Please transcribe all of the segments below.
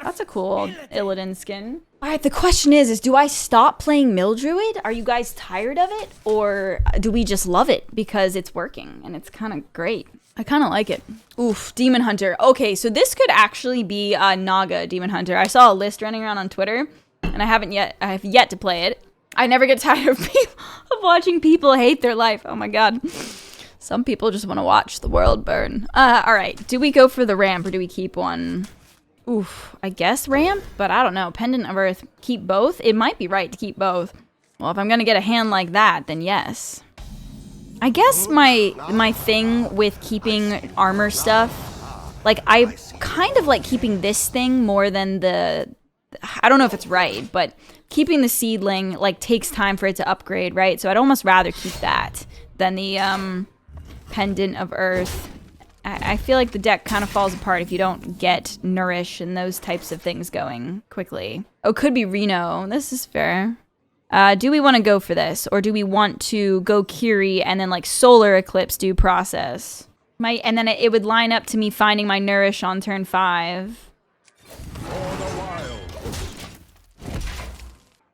That's a cool Illidan skin. All right, the question is do I stop playing Mill Druid? Are you guys tired of it? Or do we just love it because it's working and it's kind of great? I kind of like it. Oof, Demon Hunter. Okay, so this could actually be a Naga Demon Hunter. I saw a list running around on Twitter, and I have yet to play it. I never get tired of watching people hate their life. Oh my god. Some people just want to watch the world burn. All right, do we go for the ramp or do we keep one? Oof, I guess ramp, but I don't know. Pendant of Earth, keep both? It might be right to keep both. Well, if I'm gonna get a hand like that, then yes. I guess my thing with keeping armor stuff, like I kind of like keeping this thing more than I don't know if it's right, but keeping the seedling like takes time for it to upgrade, right? So I'd almost rather keep that than the Pendant of Earth. I feel like the deck kind of falls apart if you don't get Nourish and those types of things going quickly. Oh, could be Reno. This is fair. Do we want to go for this? Or do we want to go Kiri and then like Solar Eclipse do process? And then it would line up to me finding my Nourish on turn 5.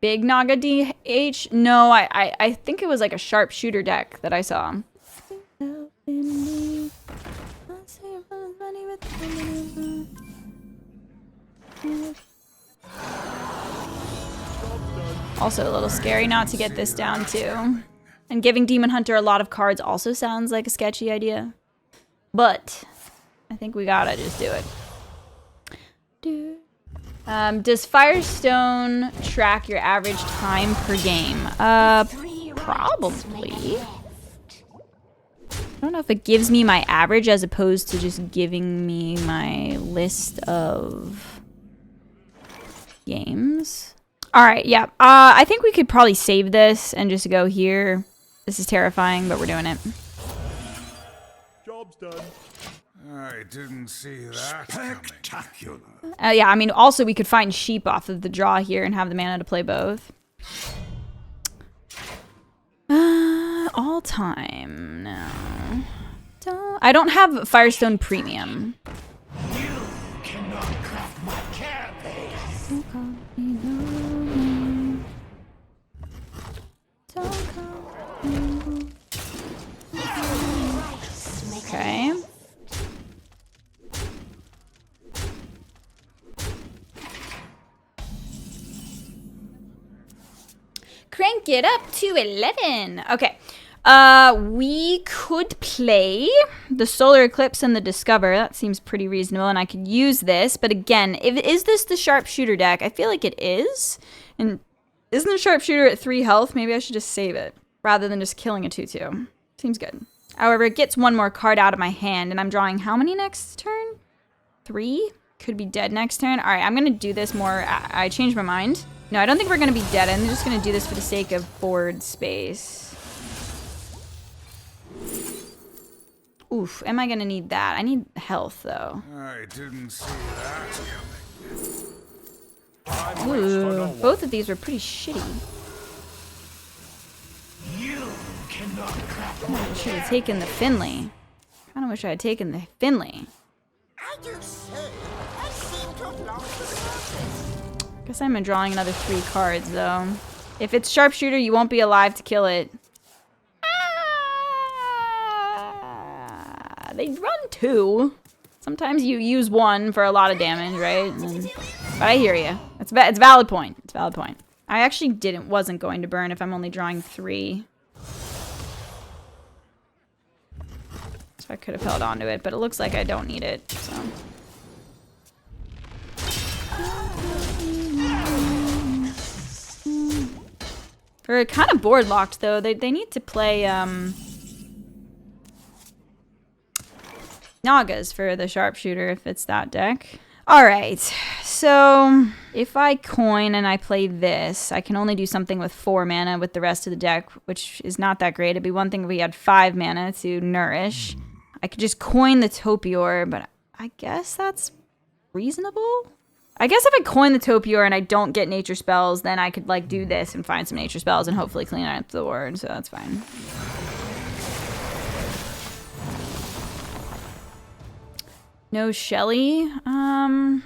Big Naga DH? No, I think it was like a sharpshooter deck that I saw. Also a little scary not to get this down too. And giving Demon Hunter a lot of cards also sounds like a sketchy idea. But I think we gotta just do it. Does Firestone track your average time per game? Probably. I don't know if it gives me my average as opposed to just giving me my list of games. All right, yeah. I think we could probably save this and just go here. This is terrifying, but we're doing it. Job's done. I didn't see that. Spectacular. Yeah, I mean, also we could find sheep off of the draw here and have the mana to play both. All time, no. I don't have Firestone Premium. You cannot craft my carapace. Okay. Crank it up to 11. Okay. We could play the Solar Eclipse and the Discover. That seems pretty reasonable, and I could use this. But again, is this the Sharpshooter deck? I feel like it is. And isn't the Sharpshooter at 3 health? Maybe I should just save it rather than just killing a 2/2. Seems good. However, it gets one more card out of my hand, and I'm drawing how many next turn? 3? Could be dead next turn. All right, I'm going to do this more. I changed my mind. No, I don't think we're going to be dead. I'm just going to do this for the sake of board space. Oof, am I going to need that? I need health, though. I didn't see that. Ooh, both of these were pretty shitty. You cannot craft I should have taken the Finley. Kind of wish I had taken the Finley. I do say, I seem to have lost the purpose. Guess I'm drawing another 3 cards, though. If it's Sharpshooter, you won't be alive to kill it. They run 2. Sometimes you use 1 for a lot of damage, right? But I hear you. It's valid point. It's a valid point. I actually wasn't going to burn if I'm only drawing 3. So I could have held on to it, but it looks like I don't need it, so. We're kind of board locked, though. They need to play, Nagas for the Sharpshooter if it's that deck. Alright, so if I coin and I play this, I can only do something with 4 mana with the rest of the deck, which is not that great. It'd be one thing if we had 5 mana to Nourish. I could just coin the Topior, but I guess that's reasonable? I guess if I coin the Topior and I don't get nature spells, then I could like do this and find some nature spells and hopefully clean up the board, so that's fine. No Shelly. I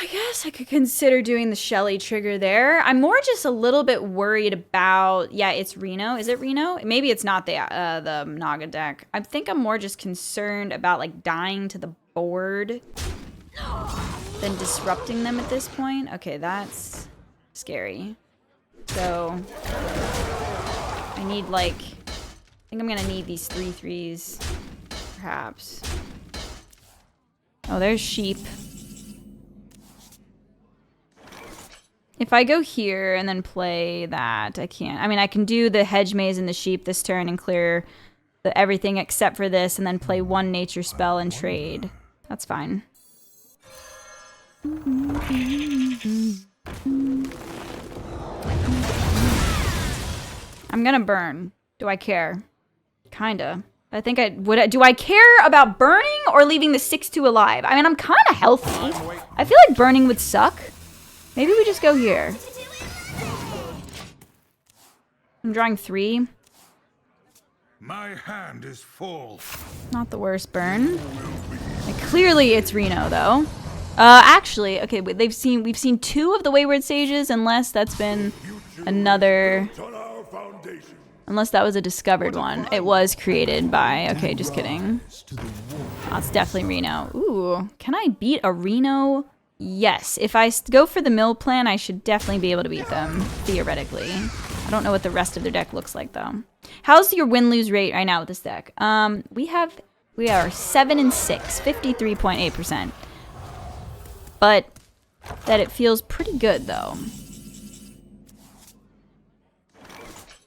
I guess I could consider doing the Shelly trigger there. I'm more just a little bit worried about, yeah, it's Reno. Is it Reno? Maybe it's not the Naga deck. I think I'm more just concerned about like dying to the board than disrupting them at this point. Okay, that's scary. So I need like, I think I'm gonna need these 3/3s, perhaps. Oh, there's sheep. If I go here and then play that, I can't. I mean, I can do the hedge maze and the sheep this turn and clear everything except for this and then play one nature spell and trade. That's fine. I'm gonna burn. Do I care? Kinda. I think I would. Do I care about burning or leaving the 6/2 alive? I mean, I'm kind of healthy. I feel like burning would suck. Maybe we just go here. I'm drawing 3. My hand is full. Not the worst burn. Like, clearly it's Reno though. Actually, okay, we've seen 2 of the Wayward Sages, unless that's been another. Unless that was a discovered one. It was created by. Okay, just kidding. Oh, it's definitely Reno. Ooh, can I beat a Reno? Yes, if I go for the mill plan, I should definitely be able to beat them, theoretically. I don't know what the rest of their deck looks like, though. How's your win-lose rate right now with this deck? We are 7-6, 53.8%. But that it feels pretty good, though.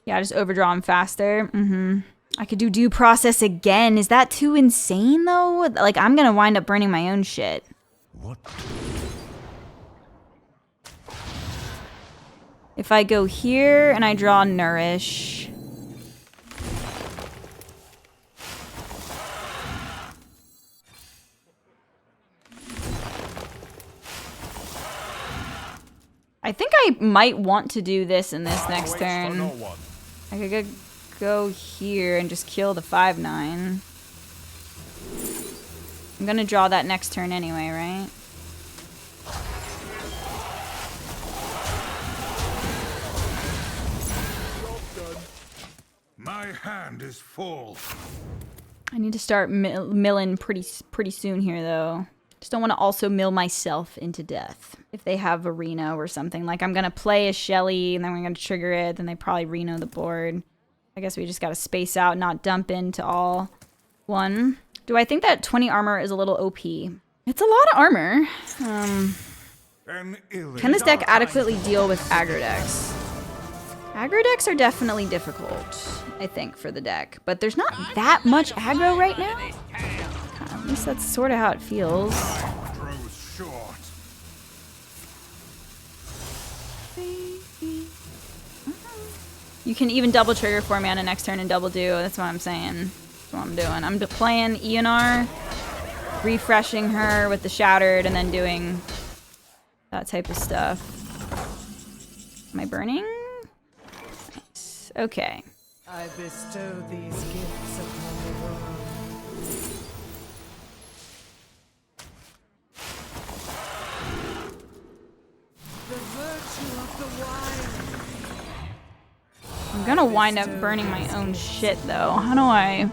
Yeah, just overdraw them faster. I could do due process again. Is that too insane, though? Like, I'm gonna wind up burning my own shit. What? If I go here and I draw Nourish. I think I might want to do this in this next turn. I could go here and just kill the 5/9. I'm gonna draw that next turn anyway, right? My hand is full. I need to start milling pretty soon here, though. Just don't want to also mill myself into death. If they have a Reno or something. Like, I'm going to play a Shelly, and then we're going to trigger it, then they probably Reno the board. I guess we just got to space out, not dump into all one. Do I think that 20 armor is a little OP? It's a lot of armor. Can this deck adequately deal with aggro decks? Aggro decks are definitely difficult, I think, for the deck. But there's not that much aggro right now. At least that's sort of how it feels. You can even double trigger for me on a next turn and double do. That's what I'm saying. That's what I'm doing. I'm playing ENR, refreshing her with the Shattered, and then doing that type of stuff. Am I burning? Nice. Okay. I bestow these gifts upon the world. The virtue of the wild. I'm gonna wind up burning my own shit, though. How do I...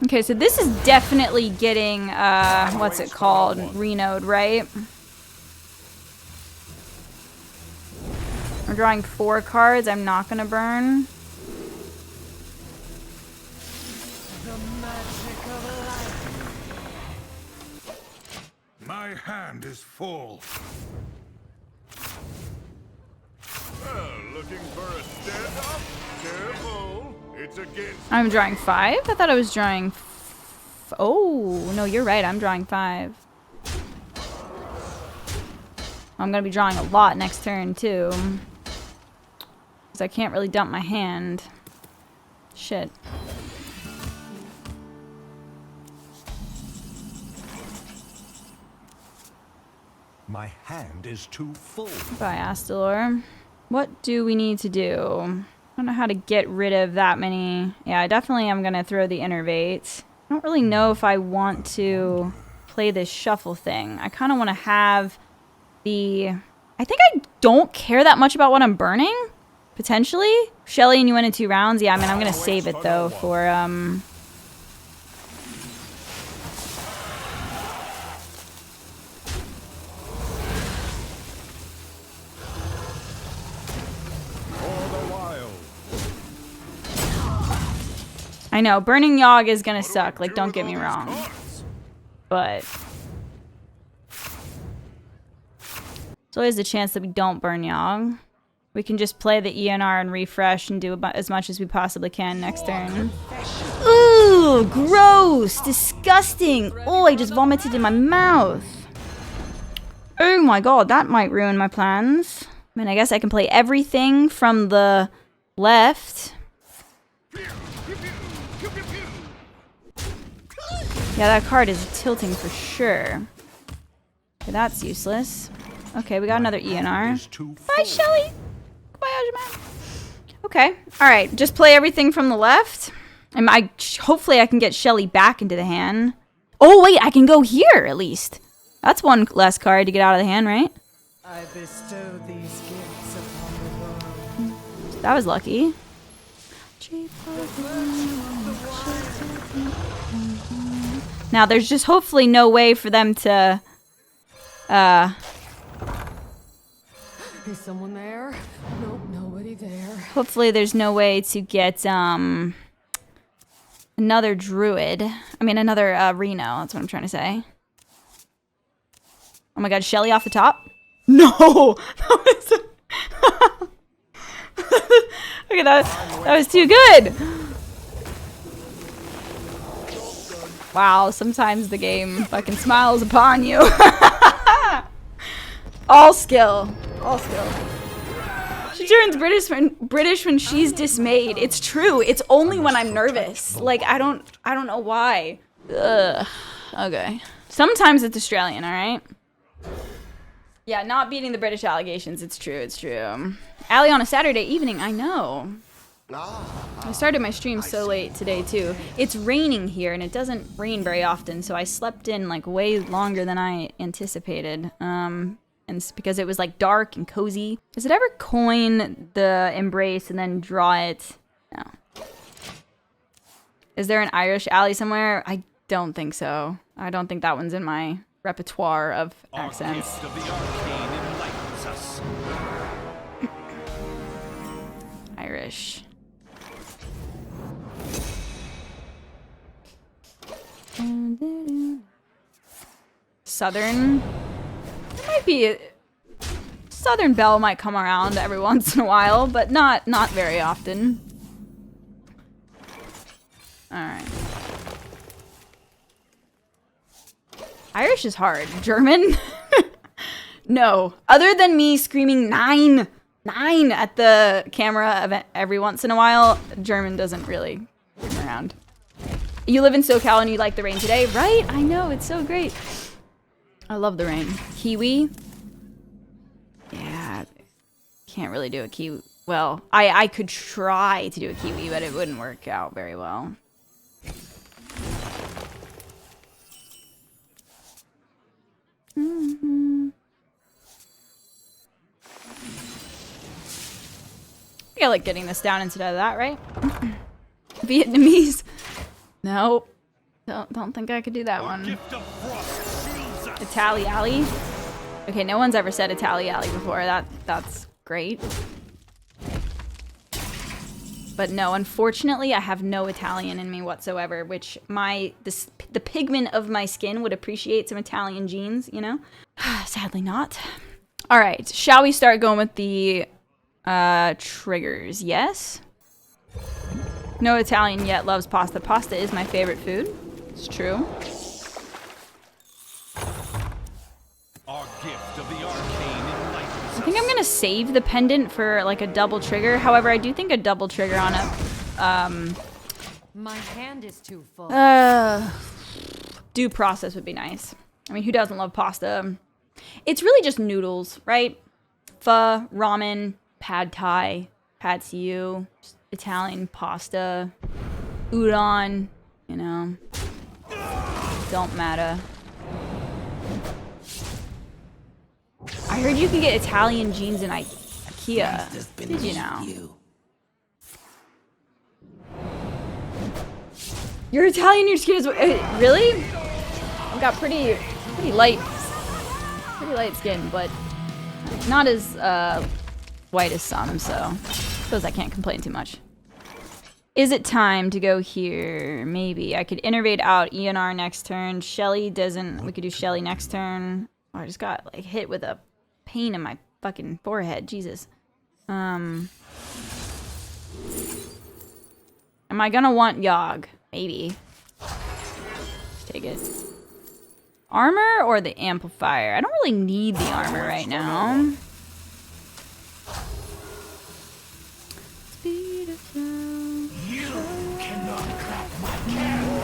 Okay, so this is definitely getting, what's it called? Renoed, right? We're drawing 4 cards. I'm not gonna burn. The magic of life. My hand is full. Well, looking for a stand-up? Careful. It's against. I'm drawing 5? I thought I was drawing... Oh, no, you're right. I'm drawing 5. I'm gonna be drawing a lot next turn, too. Because I can't really dump my hand. Shit. My hand is too full. Bye, Astalor. What do we need to do? I don't know how to get rid of that many. Yeah, I definitely am going to throw the innervate. I don't really know if I want to play this shuffle thing. I kind of want to have the... I think I don't care that much about what I'm burning, potentially. Shelly and you went in 2 rounds. Yeah, I mean, I'm going to save it, though, for... I know, burning Yogg is gonna suck, like, don't get me wrong. But... there's always a chance that we don't burn Yogg. We can just play the ENR and refresh and do about as much as we possibly can next turn. Ooh, gross! Disgusting! Oh, I just vomited in my mouth. Oh my god, that might ruin my plans. I mean, I guess I can play everything from the left. Yeah, that card is tilting for sure. Okay, that's useless. Okay, we got another ENR. Bye, Shelly! Goodbye, Ajman. Okay, alright. Just play everything from the left. And hopefully I can get Shelly back into the hand. Oh, wait, I can go here, at least. That's one less card to get out of the hand, right? I bestow these gifts upon the world. That was lucky. Now, there's just hopefully no way for them to, Is someone there? Nope, nobody there. hopefully there's no way to get, another druid. I mean, another, Reno. That's what I'm trying to say. Oh my god, Shelly off the top? No! Okay, that was too good! Wow, sometimes the game fucking smiles upon you. All skill. All skill. She turns British when she's dismayed. It's true. It's only when I'm nervous. Like, I don't know why. Ugh. Okay. Sometimes it's Australian, alright? Yeah, not beating the British allegations. It's true, it's true. Allie on a Saturday evening, I know. I started my stream so late today too. It's raining here and it doesn't rain very often, so I slept in like way longer than I anticipated. And it's because it was like dark and cozy. Does it ever coin the embrace and then draw it? No. Is there an Irish Allie somewhere? I don't think so. I don't think that one's in my repertoire of accents. Irish. Southern. There might be Southern Belle might come around every once in a while, but not very often. Alright. Irish is hard. German? No. Other than me screaming 9 at the camera every once in a while, German doesn't really come around. You live in SoCal and you like the rain today, right? I know, it's so great. I love the rain. Kiwi? Yeah, can't really do a kiwi. Well, I could try to do a kiwi, but it wouldn't work out very well. I like getting this down instead of that, right? Vietnamese. Nope. Don't think I could do that one. Itali Alley. Okay, no one's ever said Itali Alley before. That's great. But no, unfortunately, I have no Italian in me whatsoever, which the pigment of my skin would appreciate some Italian genes, you know? Sadly not. All right, shall we start going with the triggers? Yes? No Italian yet loves pasta. Pasta is my favorite food. It's true. Our gift of the arcane enlightens I think I'm gonna save the pendant for like a double trigger. However, I do think a double trigger on a My hand is too full. due process would be nice. I mean, who doesn't love pasta? It's really just noodles, right? Pho, ramen, pad thai, pad see ew, Italian pasta, udon, you know. Don't matter. I heard you can get Italian jeans in IKEA. Did you know? You're Italian, your skin is really? I've got pretty light skin, but not as white as some, so I suppose I can't complain too much. Is it time to go here? Maybe. I could innervate out ENR next turn. Shelly doesn't... We could do Shelly next turn. Oh, I just got like hit with a pain in my fucking forehead. Jesus. Am I gonna want Yogg? Maybe. Just take it. Armor or the amplifier? I don't really need the armor right now. Speed of sound. You cannot crack my cannon.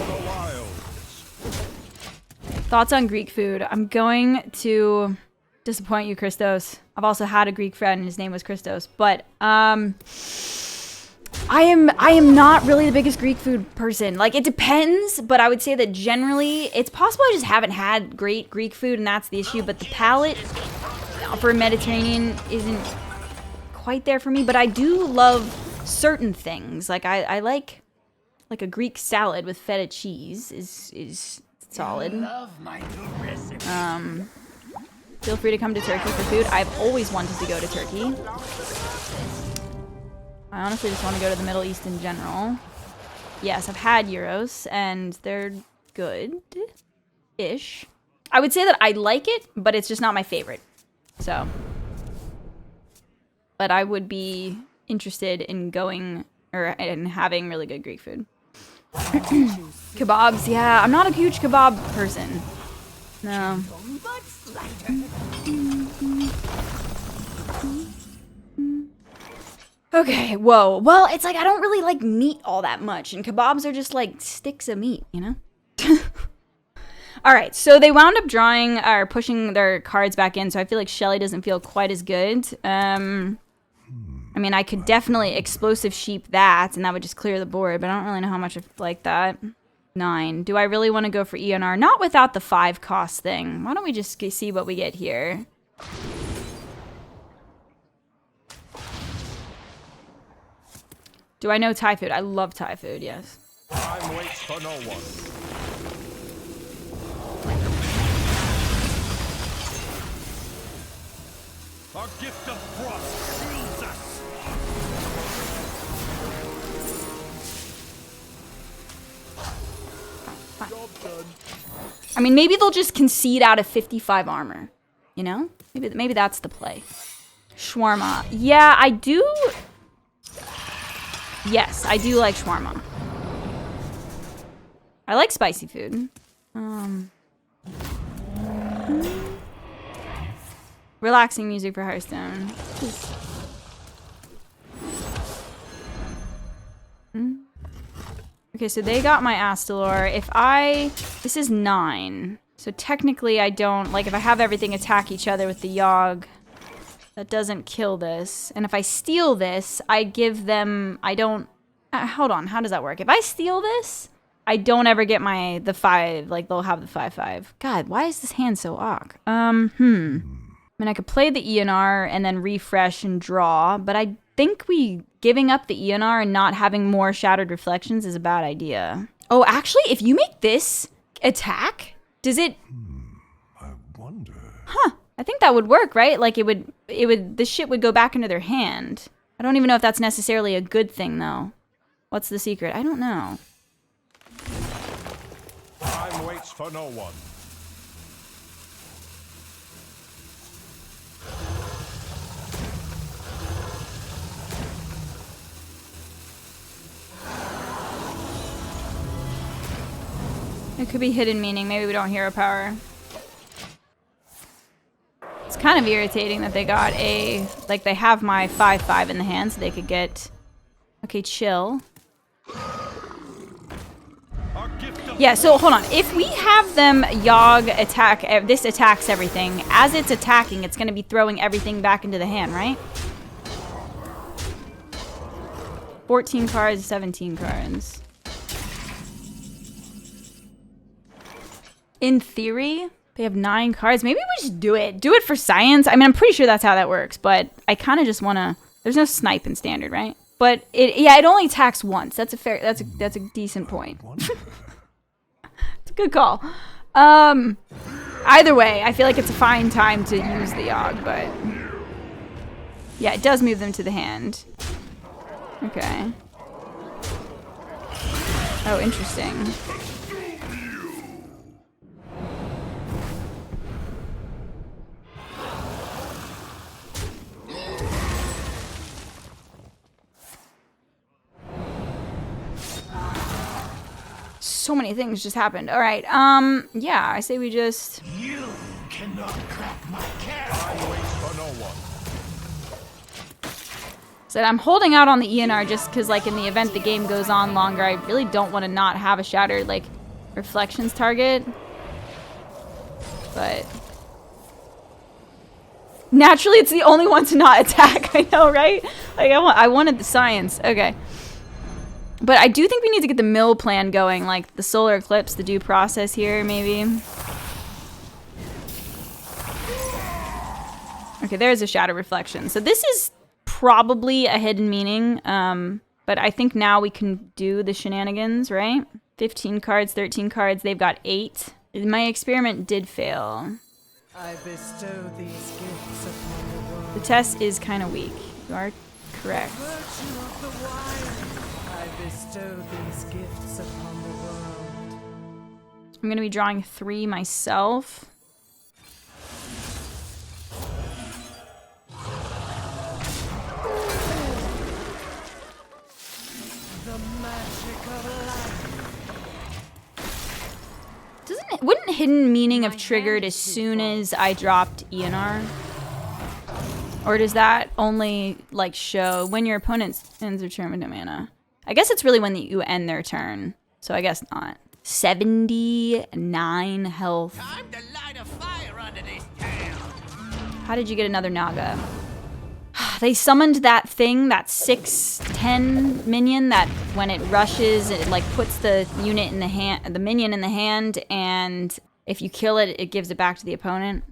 Thoughts on Greek food? I'm going to disappoint you, Christos. I've also had a Greek friend and his name was Christos, but I am not really the biggest Greek food person. Like, it depends, but I would say that generally it's possible I just haven't had great Greek food and that's the issue, but the palate for Mediterranean isn't quite there for me, but I do love certain things. Like I like a Greek salad with feta cheese is solid. Feel free to come to Turkey for food. I've always wanted to go to Turkey. I honestly just want to go to the Middle East in general. Yes, I've had gyros, and they're good-ish. I would say that I like it, but it's just not my favorite. So. But I would be interested in going, or in having really good Greek food. Kebabs, yeah, I'm not a huge kebab person. No. Okay, whoa. Well, it's like I don't really like meat all that much, and kebabs are just like sticks of meat, you know? All right, so they wound up drawing or pushing their cards back in, so I feel like Shelly doesn't feel quite as good. I mean, I could definitely explosive sheep that, and that would just clear the board, but I don't really know how much I like that. 9. Do I really want to go for ENR? Not without the 5 cost thing. Why don't we just see what we get here? Do I know Thai food? I love Thai food, yes. Time waits for no one. Our gift of frost shields us. Job done. I mean, maybe they'll just concede out of 55 armor. You know? Maybe that's the play. Shawarma. Yeah, I do... Yes, I do like shawarma. I like spicy food. Relaxing music for Hearthstone. Okay, so they got my Astalor. This is 9. So technically I don't, like if I have everything attack each other with the Yogg, that doesn't kill this. And if I steal this, I give them, I don't, hold on, how does that work? If I steal this, I don't ever get the 5, like they'll have the 5/5. God, why is this hand so awk? I mean, I could play the ENR and then refresh and draw, but I think giving up the ENR and not having more Shattered Reflections is a bad idea. Oh, actually, if you make this attack, does it... I wonder... Huh. I think that would work, right? Like this shit would go back into their hand. I don't even know if that's necessarily a good thing, though. What's the secret? I don't know. Time waits for no one. It could be hidden meaning. Maybe we don't hero power. It's kind of irritating that they got like they have my 5/5 in the hand so they could get... Okay, chill. Yeah, so hold on. If we have them Yogg attack, this attacks everything. As it's attacking, it's going to be throwing everything back into the hand, right? 14 cards, 17 cards. In theory, they have 9 cards. Maybe we just do it. Do it for science. I mean, I'm pretty sure that's how that works, but I kind of just want to... There's no snipe in standard, right? But it only attacks once. That's a decent point. It's a good call. Either way, I feel like it's a fine time to use the Yogg, but yeah, it does move them to the hand. Okay. Oh, interesting. So many things just happened. All right. Yeah, I say we just... You cannot crack my carrot. Time waits for no one. So I'm holding out on the ENR just because, like, in the event the game goes on longer, I really don't want to not have a Shattered, like, Reflections target. But... Naturally, it's the only one to not attack. I know, right? Like, I wanted the science. Okay. But I do think we need to get the mill plan going, like the solar eclipse, the due process here, maybe. Okay, there's a Shadow Reflection. So this is probably a hidden meaning, but I think now we can do the shenanigans, right? 15 cards, 13 cards, they've got 8. My experiment did fail. I bestow these gifts upon the world. The test is kind of weak. You are correct. Virtue of the wild. I bestow these gifts upon the world. I'm going to be drawing 3 myself. The magic of life. Wouldn't hidden meaning have triggered as soon as I dropped ENR? Or does that only, like, show when your opponent ends their turn with no mana? I guess it's really when you end their turn. So I guess not. 79 health. Time to light a fire under this town. How did you get another Naga? They summoned that thing, that 6/10 minion that when it rushes, it like puts the unit in the hand, the minion in the hand, and if you kill it, it gives it back to the opponent.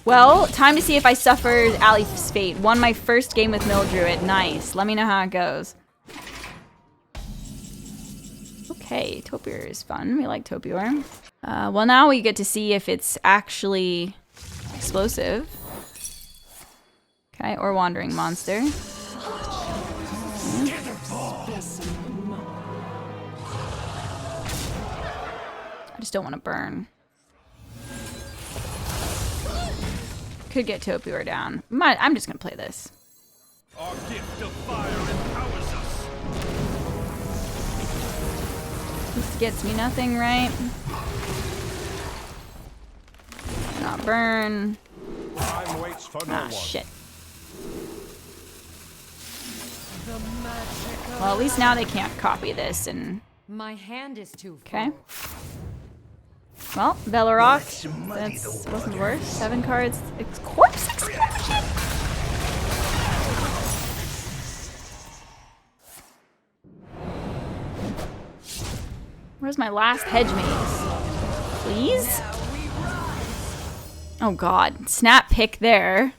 Well, time to see if I suffer Allie's fate. Won my first game with Mill Druid. Nice. Let me know how it goes. Okay, Topior is fun. We like Topior. Well, now we get to see if it's actually explosive. Okay, or Wandering Monster. Okay. I just don't want to burn. Could get Topior down. I'm just going to play this. Our gift of fire empowers us. This gets me nothing, right? Not burn. Time waits for no Ah, one. shit. The magic of Well, at least now they can't copy this and... My hand is too full. Okay. Well, Velorock, that wasn't worse. 7 cards. Corpse Explosion! Where's my last hedge maze? Please? Oh god. Snap pick there.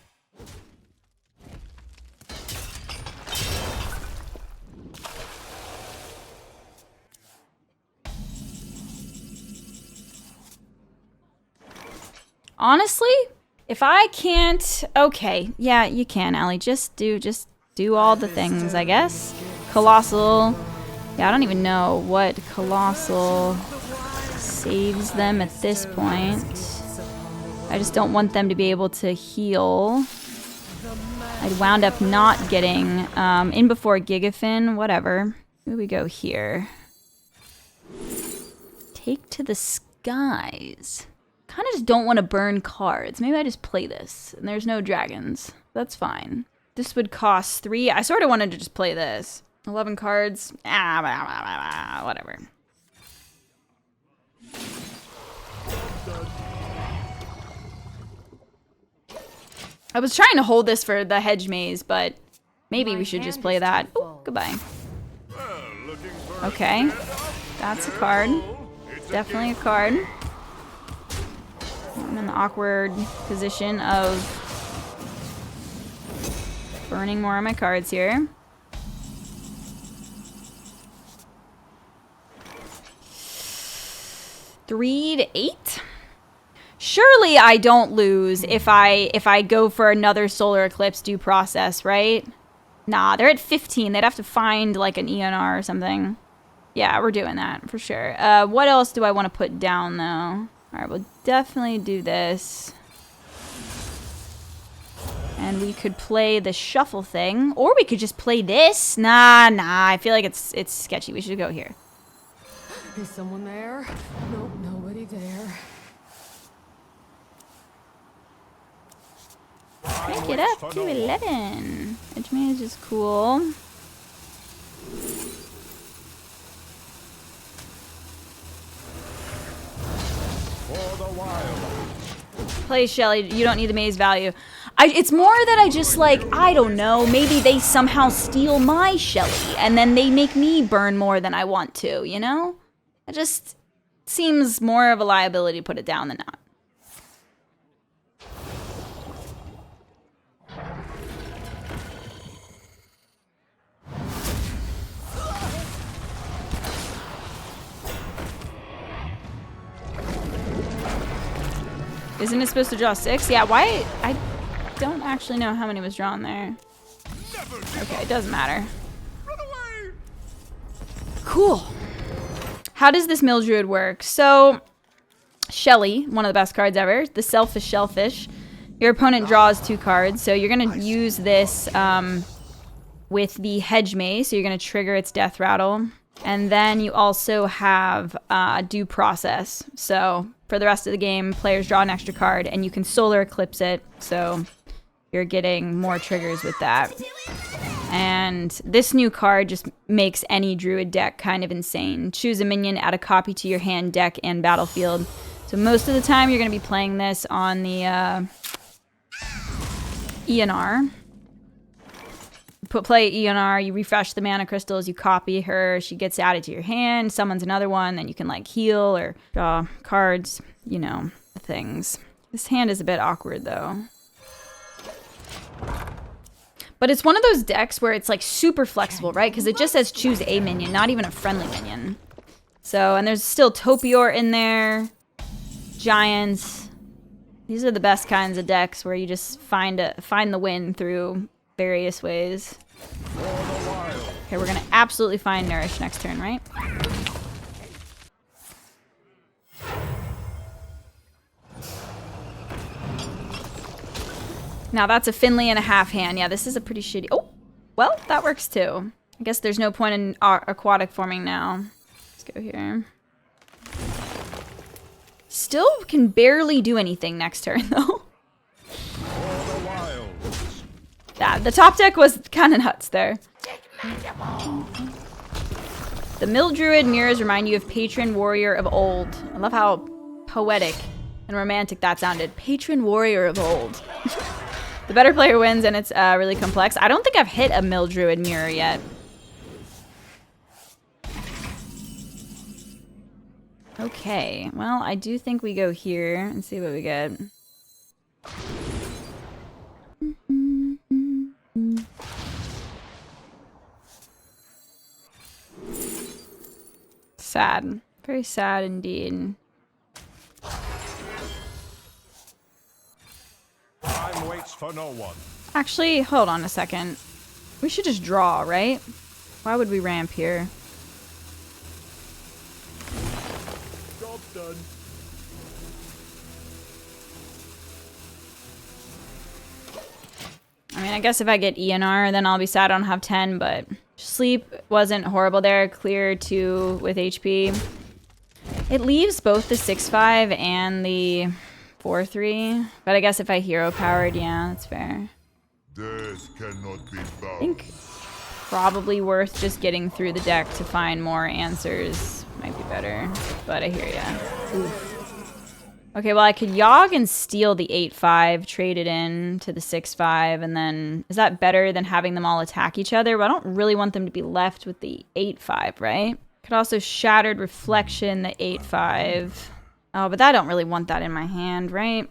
Honestly, if I can't... Okay, yeah, you can, Allie. Just do all the things, I guess. Colossal. Yeah, I don't even know what Colossal saves them at this point. I just don't want them to be able to heal. I'd wound up not getting in before Gigafin, whatever. Here we go here. Take to the skies. Kind of just don't want to burn cards. Maybe I just play this. And there's no dragons. That's fine. This would cost 3. I sort of wanted to just play this. 11 cards. Whatever. I was trying to hold this for the hedge maze, but maybe My we should just hand play is that. too Oh, full. goodbye. Okay. That's a card. Definitely a card. I'm in the awkward position of burning more of my cards here. Three to 8. Surely I don't lose if I go for another solar eclipse due process, right? Nah, they're at 15. They'd have to find like an ENR or something. Yeah, we're doing that for sure. What else do I want to put down though? All right, we'll definitely do this. And we could play the shuffle thing, or we could just play this. Nah, I feel like it's sketchy. We should go here. Is someone there? Nope, nobody there. Crank it up to 11. Edge maze is cool. For the wild. Play Shelly. You don't need the maze value. It's more that I just like, I don't know, maybe they somehow steal my Shelly and then they make me burn more than I want to, you know? It just seems more of a liability to put it down than not. Isn't it supposed to draw 6? Yeah, why? I don't actually know how many was drawn there. Okay, it doesn't matter. Cool. How does this Mill Druid work? So, Shelly, one of the best cards ever. The Selfish Shellfish. Your opponent draws 2 cards, so you're going to use this with the Hedge Maze, so you're going to trigger its Death Rattle. And then you also have Due Process. So for the rest of the game, players draw an extra card, and you can Solar Eclipse it. So you're getting more triggers with that. And this new card just makes any Druid deck kind of insane. Choose a minion, add a copy to your hand, deck, and battlefield. So most of the time, you're going to be playing this on the ENR. Play ENR, you refresh the mana crystals, you copy her, she gets added to your hand, summons another one, then you can like heal or draw cards, you know, things. This hand is a bit awkward though. But it's one of those decks where it's like super flexible, right? Because it just says choose a minion, not even a friendly minion. So, and there's still Topior in there, Giants. These are the best kinds of decks where you just find the win through various ways. Okay, we're gonna absolutely find Nourish next turn, right? Now that's a Finley and a half hand. Yeah, this is a pretty shitty. Oh, well, that works too. I guess there's no point in aquatic forming now. Let's go here. Still can barely do anything next turn though. Yeah, the top deck was kind of nuts there. The Mill Druid mirrors remind you of Patron Warrior of old. I love how poetic and romantic that sounded. Patron Warrior of old. The better player wins, and it's really complex. I don't think I've hit a Mill Druid mirror yet. Okay, well, I do think we go here and see what we get. Sad. Very sad indeed. Time waits for no one. Actually, hold on a second. We should just draw, right? Why would we ramp here? Job done. I mean, I guess if I get ENR, then I'll be sad I don't have 10, but sleep wasn't horrible there. Clear 2 with HP. It leaves both the 6/5 and the 4/3, but I guess if I hero powered, yeah, that's fair. Death cannot be I bound. think probably worth just getting through the deck to find more answers might be better, but I hear ya. Oof. Okay, well, I could Yogg and steal the 8-5, trade it in to the 6-5, and then... Is that better than having them all attack each other? But I don't really want them to be left with the 8-5, right? Could also Shattered Reflection, the 8-5. Oh, but I don't really want that in my hand, right?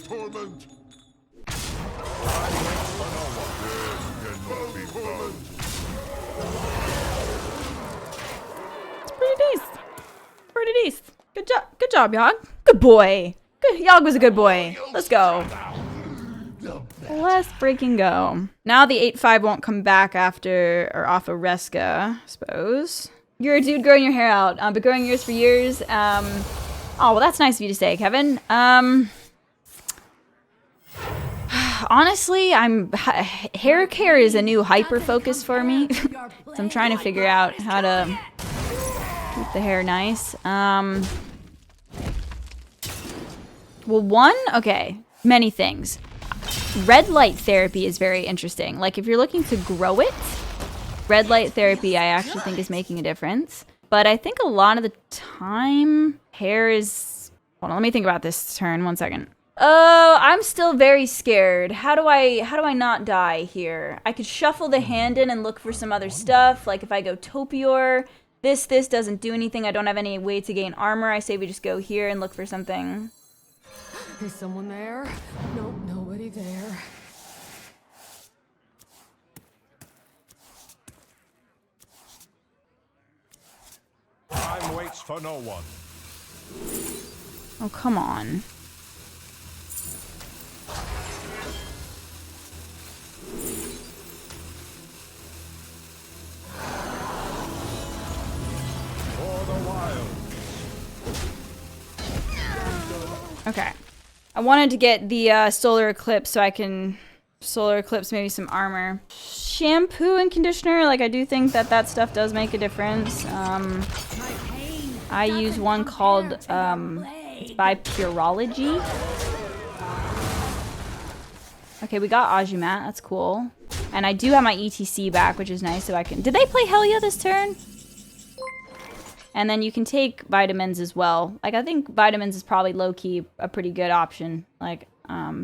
Torment. It's pretty decent. Pretty decent. Good job. Good job, Yogg. Good boy. Good. Yogg was a good boy. Let's go. Let's freaking go. Now the 8-5 won't come back after or off of Reska, I suppose. You're a dude growing your hair out. Been growing yours for years. Oh, well, that's nice of you to say, Kevin. Honestly, hair care is a new hyper focus for me. So I'm trying to figure out how to keep the hair nice. Well, one, okay, many things. Red light therapy is very interesting. Like if you're looking to grow it, red light therapy I actually think is making a difference. But I think a lot of the time hair is, hold on, let me think about this turn, 1 second. Oh, I'm still very scared. How do I not die here? I could shuffle the hand in and look for some other stuff. Like if I go Topior, this doesn't do anything. I don't have any way to gain armor. I say we just go here and look for something. Is someone there? Nope, nobody there. Time waits for no one. Oh, come on. Okay. I wanted to get the solar eclipse so I can solar eclipse maybe some armor. Shampoo and conditioner, like I do think that stuff does make a difference. I use one called it's by Purology. Okay, we got Ajumat, that's cool. And I do have my ETC back, which is nice, so I can... Did they play Helia this turn? And then you can take vitamins as well. Like, I think vitamins is probably low-key a pretty good option, like,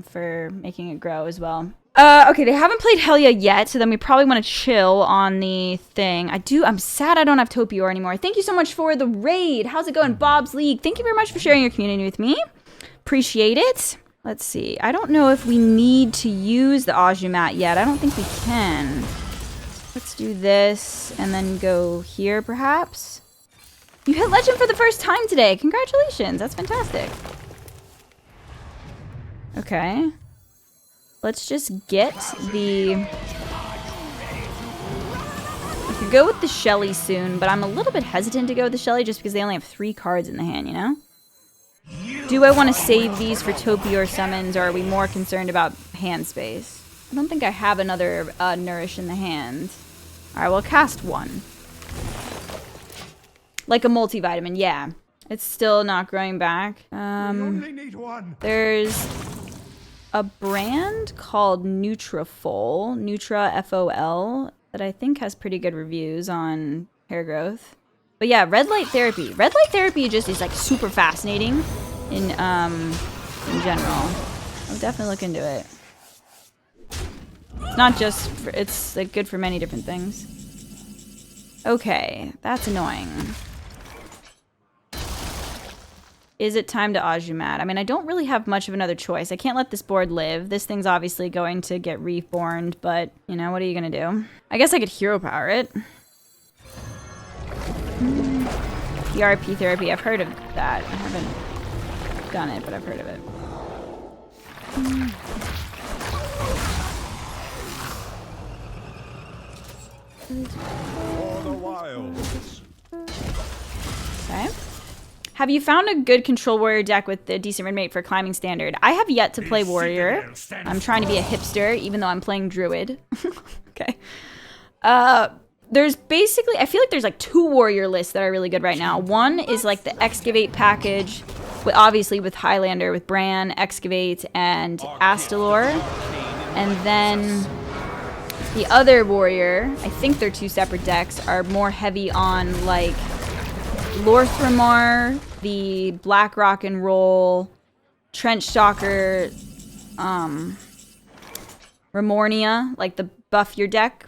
for making it grow as well. Okay, they haven't played Helia yet, so then we probably want to chill on the thing. I'm sad I don't have Topior anymore. Thank you so much for the raid. How's it going, Bob's League? Thank you very much for sharing your community with me. Appreciate it. Let's see. I don't know if we need to use the Ajumat yet. I don't think we can. Let's do this and then go here, perhaps. You hit legend for the first time today. Congratulations. That's fantastic. Okay. Let's just get the... I could go with the Shelly soon, but I'm a little bit hesitant to go with the Shelly just because they only have 3 cards in the hand, you know? Do I want to save these for Topior summons, or are we more concerned about hand space? I don't think I have another Nourish in the hand. Alright, we'll cast one. Like a multivitamin, yeah. It's still not growing back. only need one. There's a brand called Nutrafol, Nutra FOL, that I think has pretty good reviews on hair growth. But yeah, red light therapy. Red light therapy just is like super fascinating in general. I'll definitely look into it. Not just for, it's like good for many different things. Okay, that's annoying. Is it time to Ajumat? I mean, I don't really have much of another choice. I can't let this board live. This thing's obviously going to get reborn, but, you know, what are you going to do? I guess I could hero power it. ERP therapy. I've heard of that. I haven't done it, but I've heard of it. For the wilds. Okay. Have you found a good control warrior deck with a decent red mate for climbing standard? I have yet to play warrior. I'm trying to be a hipster, even though I'm playing druid. Okay. There's basically, I feel like there's like 2 warrior lists that are really good right now. One is like the excavate package Obviously with Highlander, with Bran, Excavate, and Astalor. And then the other warrior, I think they're 2 separate decks, are more heavy on like Lorthramar, the Black Rock and Roll, Trench Stalker, Remornia, like the buff your deck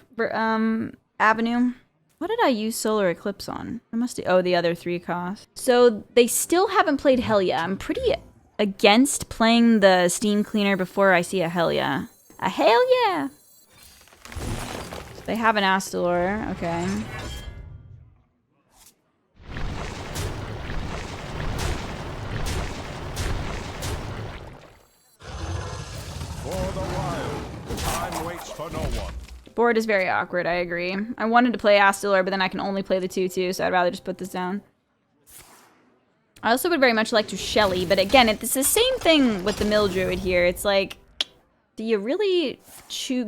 avenue. What did I use Solar Eclipse on? I must oh, the other 3 cost. So they still haven't played Helya. I'm pretty against playing the Steam Cleaner before I see a Helya. A Helya! So they have an Astalor, okay. For the wild, time waits for no one. Board is very awkward, I agree. I wanted to play Astalor, but then I can only play the 2/2, so I'd rather just put this down. I also would very much like to Shelly, but again, it's the same thing with the Mill Druid here. It's like, do you really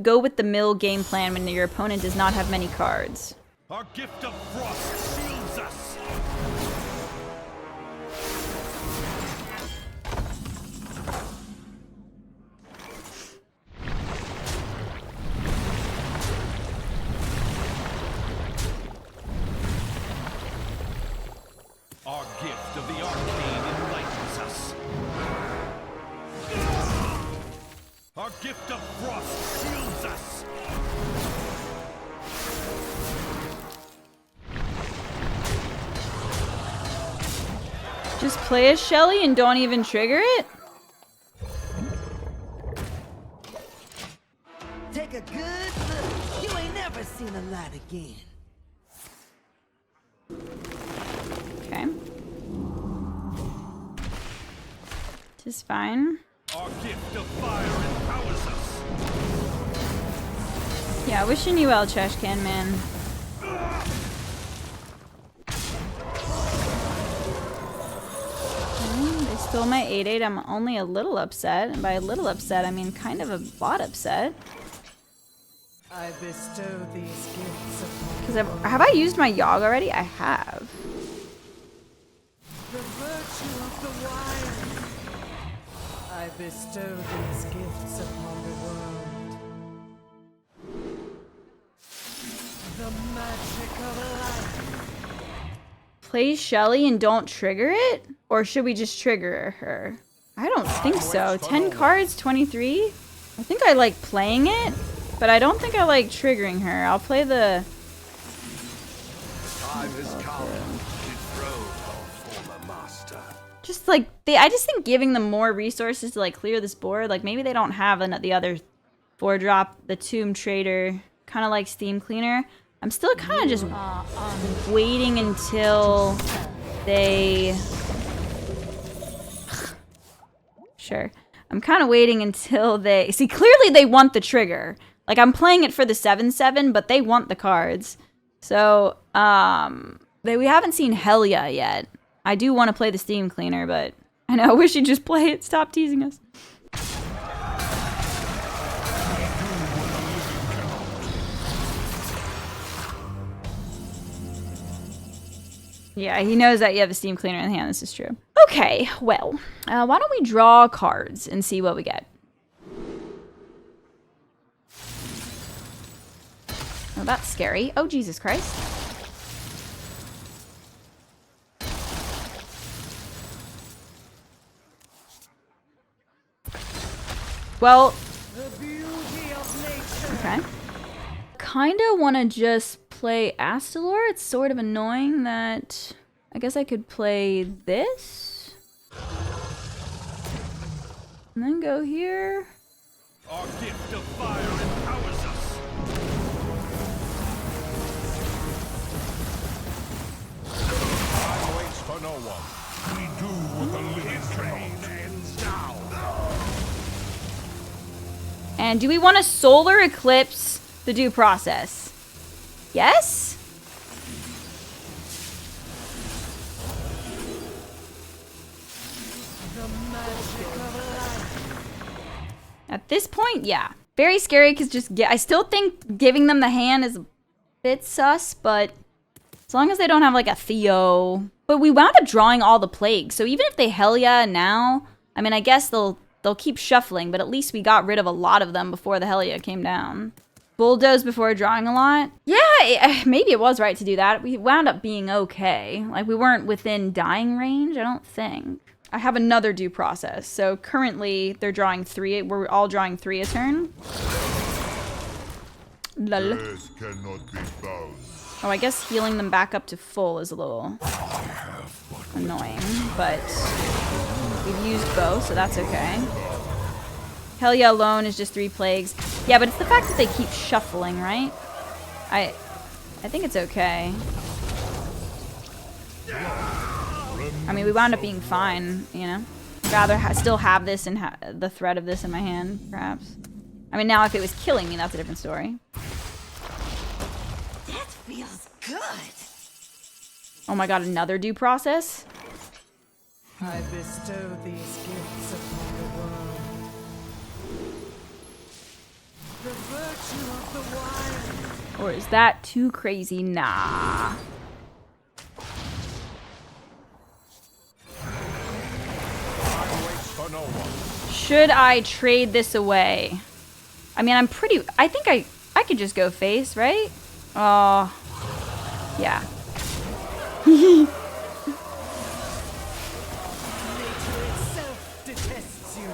go with the Mill game plan when your opponent does not have many cards? Our gift of frost shields us. Our gift of the arcane enlightens us. Our gift of frost shields us. Just play as Shelly and don't even trigger it? Take a good look. You ain't never seen a light again. Okay. This is fine. Our gift of fire empowers us. Yeah, wishing you well, Trash Can Man. They stole my 8/8. I'm only a little upset. And by a little upset, I mean kind of a lot upset. I bestow these gifts upon Because have I used my Yogg already? I have. the virtue of the wild. I bestow these gifts upon the world. The magic of life. Play Shelly and don't trigger it? Or should we just trigger her? I don't think so. 10 cards, 23? I think I like playing it, but I don't think I like triggering her. I'll play the... Time has come to dethrone our former master. Just like, I just think giving them more resources to like clear this board, like maybe they don't have the other 4-drop, the Tomb Trader, kind of like Steam Cleaner. I'm still kind of just waiting until they... Sure. I'm kind of waiting until they... See, clearly they want the trigger. Like, I'm playing it for the 7/7, but they want the cards. So, we haven't seen Helya yet. I do want to play the Steam Cleaner, but I know, I wish you'd just play it. Stop teasing us. Yeah, he knows that you have a Steam Cleaner in hand. This is true. Okay, well, why don't we draw cards and see what we get? Oh, that's scary. Oh, Jesus Christ. Well, The beauty of nature. okay. Kinda wanna just play Astalor. It's sort of annoying that... I guess I could play this. And then go here. Our gift of fire empowers us. Time waits for no one. We do what the living train ends now. And do we want to solar eclipse the due process? Yes? The magic of life. At this point, yeah. Very scary because I still think giving them the hand is a bit sus, but as long as they don't have like a Theo But we wound up drawing all the plagues, so even if they Helia now, I mean, I guess they'll keep shuffling, but at least we got rid of a lot of them before the Helia came down. Bulldoze before drawing a lot? Yeah, maybe it was right to do that. We wound up being okay. Like, we weren't within dying range, I don't think. I have another due process. So currently, they're drawing 3. We're all drawing 3 a turn. Lol. Oh, I guess healing them back up to full is a little annoying, but we've used both, so that's okay. Helia alone is just 3 plagues. Yeah, but it's the fact that they keep shuffling, right? I think it's okay. I mean, we wound up being fine, you know? Rather still have this and the threat of this in my hand, perhaps. I mean, now if it was killing me, that's a different story. That feels good. Oh my god, another due process? I bestow these gifts upon the world. The virtue of the wild. Or is that too crazy? Nah. Should I trade this away? I mean, I think I could just go face, right? Oh, yeah. Nature itself detests you.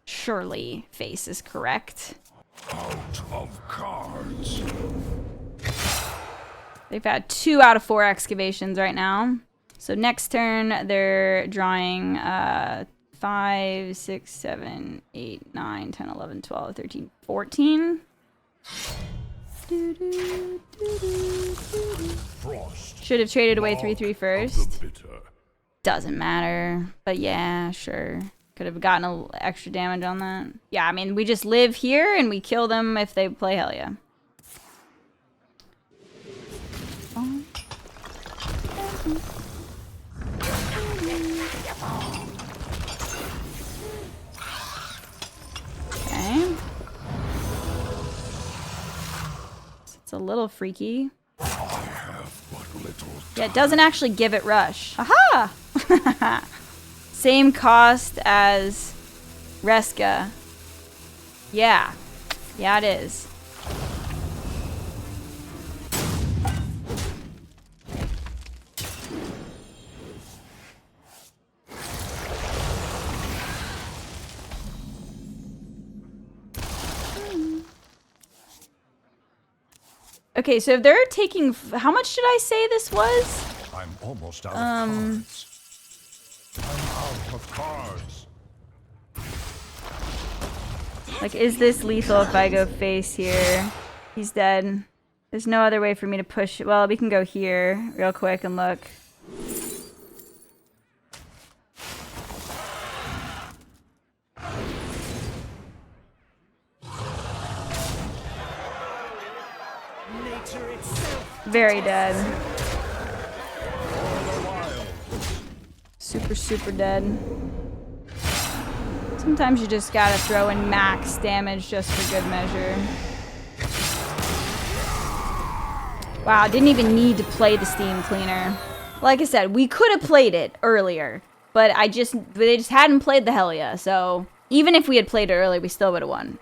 Surely face is correct. Out of cards. They've had 2 out of 4 excavations right now. So next turn, they're drawing 5, 6, 7, 8, 9, 10, 11, 12, 13, 14. Should have traded away 3/3 first. Doesn't matter. But yeah, sure. Could have gotten extra damage on that. Yeah, I mean, we just live here and we kill them if they play Helia. Okay. It's a little freaky. Yeah, it doesn't actually give it rush. Aha! Same cost as Reska. Yeah. Yeah, it is. Okay, so if they're taking... How much did I say this was? I'm almost out of cards. I'm out of cards. Like, is this lethal if I go face here? He's dead. There's no other way for me to push... Well, we can go here real quick and look. Nature itself. Very dead. Super, super dead. Sometimes you just gotta throw in max damage just for good measure. Wow, didn't even need to play the steam cleaner. Like I said, we could have played it earlier, but they just hadn't played the Helia, so even if we had played it earlier, we still would have won.